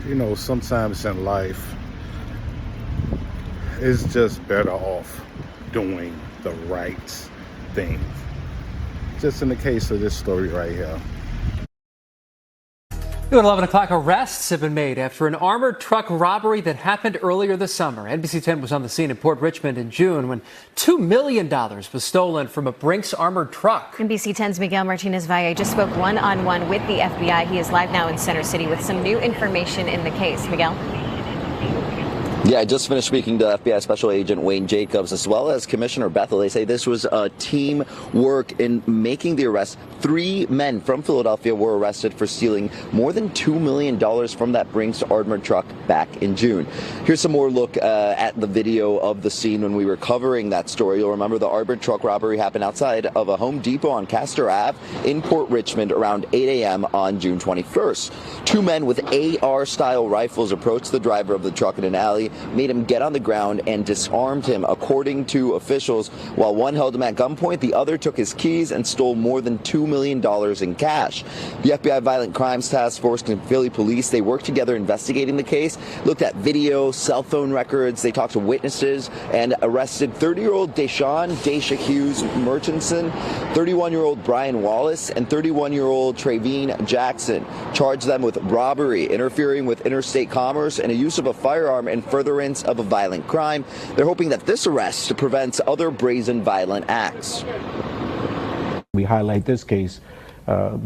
You know, sometimes in life, it's just better off doing the right thing. Just in the case of this story right here. At 11 o'clock, arrests have been made after an armored truck robbery that happened earlier this summer. NBC 10 was on the scene in Port Richmond in June when $2 million was stolen from a Brinks armored truck. NBC 10's Miguel Martinez Valle just spoke one-on-one with the FBI. He is live now in Center City with some new information in the case. Miguel? Yeah, I just finished speaking to FBI Special Agent Wayne Jacobs as well as Commissioner Bethel. They say this was a team work in making the arrest. 3 men from Philadelphia were arrested for stealing more than $2 million from that Brinks armored truck back in June. Here's some more look at the video of the scene when we were covering that story. You'll remember the armored truck robbery happened outside of a Home Depot on Castor Ave in Port Richmond around 8 a.m. on June 21st. 2 men with AR-style rifles approached the driver of the truck in an alley, made him get on the ground and disarmed him, according to officials. While one held him at gunpoint, the other took his keys and stole more than $2 million in cash. The FBI Violent Crimes Task Force and Philly Police, they worked together investigating the case, looked at video, cell phone records, they talked to witnesses, and arrested 30-year-old Daisha Hughes Murchison, 31-year-old Brian Wallace, and 31-year-old Traveen Jackson. Charged them with robbery, interfering with interstate commerce, and a use of a firearm in furtherance of a violent crime. They're hoping that this arrest prevents other brazen violent acts. We highlight this case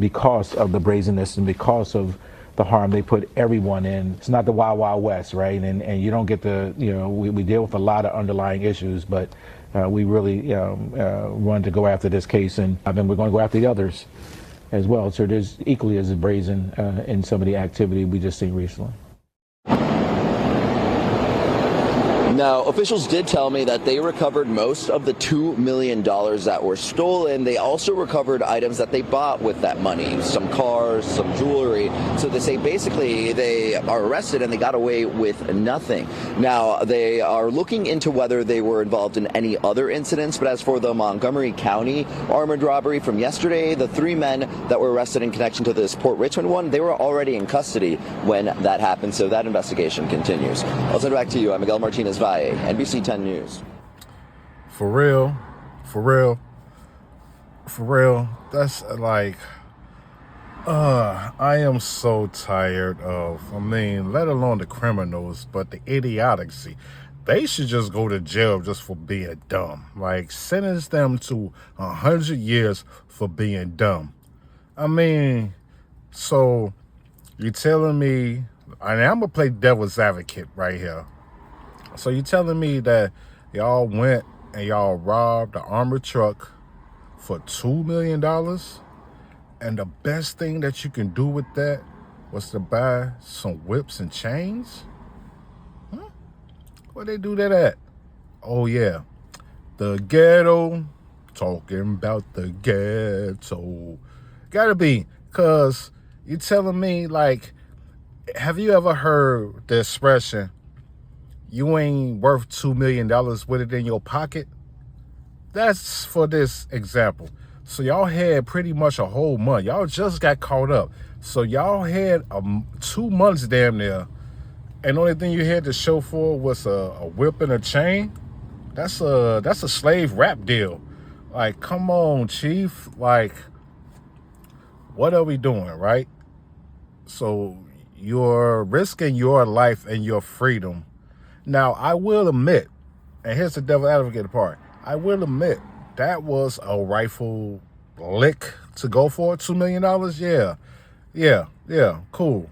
because of the brazenness and because of the harm they put everyone in. It's not the Wild Wild West, right? And you don't get the, we deal with a lot of underlying issues, but we really want to go after this case, and we're going to go after the others as well. So there's equally as brazen in some of the activity we just seen recently. Now, officials did tell me that they recovered most of the $2 million that were stolen. They also recovered items that they bought with that money, some cars, some jewelry. So they say basically they are arrested and they got away with nothing. Now, they are looking into whether they were involved in any other incidents. But as for the Montgomery County armored robbery from yesterday, the 3 men that were arrested in connection to this Port Richmond one, they were already in custody when that happened. So that investigation continues. I'll send it back to you. I'm Miguel Martinez Valle, NBC 10 News. For real. That's like, I am so tired of, let alone the criminals, but the idiocy. They should just go to jail just for being dumb. Like, sentence them to 100 years for being dumb. So you're telling me, and I'm going to play devil's advocate right here. So you're telling me that y'all went and y'all robbed the armored truck for $2 million? And the best thing that you can do with that was to buy some whips and chains? Where they do that at? Oh, yeah. The ghetto. Talking about the ghetto. Gotta be. Because you're telling me, like, have you ever heard the expression, you ain't worth $2 million with it in your pocket? That's for this example. So y'all had pretty much a whole month. Y'all just got caught up. So y'all had 2 months damn near. And the only thing you had to show for was a whip and a chain. That's a slave rap deal. Like, come on, chief. Like, what are we doing, right? So you're risking your life and your freedom. Now, I will admit, and here's the devil advocate part, I will admit that was a rifle lick to go for, $2 million. Yeah, cool.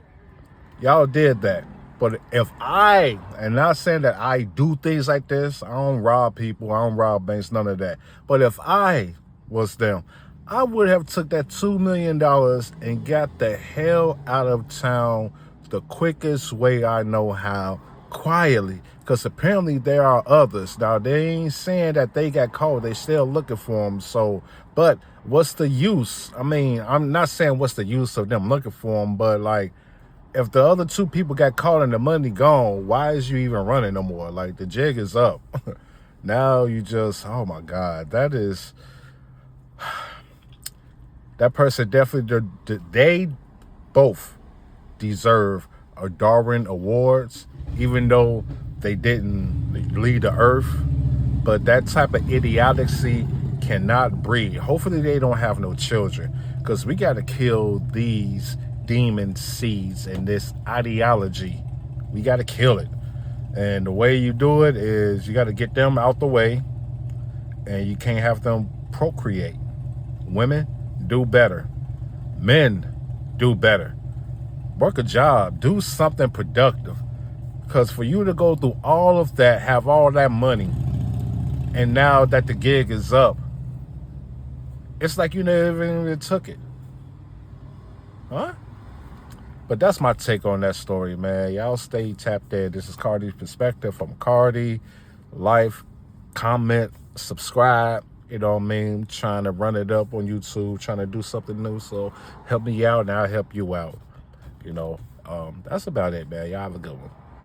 Y'all did that. But if and not saying that I do things like this, I don't rob people, I don't rob banks, none of that. But if I was them, I would have took that $2 million and got the hell out of town the quickest way I know how, quietly, because apparently there are others. Now, they ain't saying that they got caught. They still looking for them. So, but what's the use? I'm not saying what's the use of them looking for them, but like, if the other 2 people got caught and the money gone, why is you even running no more? Like, the jig is up. Now you just, oh my God, that person definitely, they both deserve Darwin Awards, even though they didn't lead the earth. But that type of idiocy cannot breed. Hopefully they don't have no children, because we got to kill these demon seeds and this ideology. We got to kill it. And the way you do it is you got to get them out the way, and you can't have them procreate. Women, do better. Men, do better. Work a job. Do something productive. Because for you to go through all of that, have all that money, and now that the gig is up, it's like you never even took it. Huh? But that's my take on that story, man. Y'all stay tapped in. This is Cardi's Perspective from Cardi. Like, comment, subscribe. You know what I mean? Trying to run it up on YouTube, trying to do something new. So help me out and I'll help you out. You know, that's about it, man. Y'all have a good one.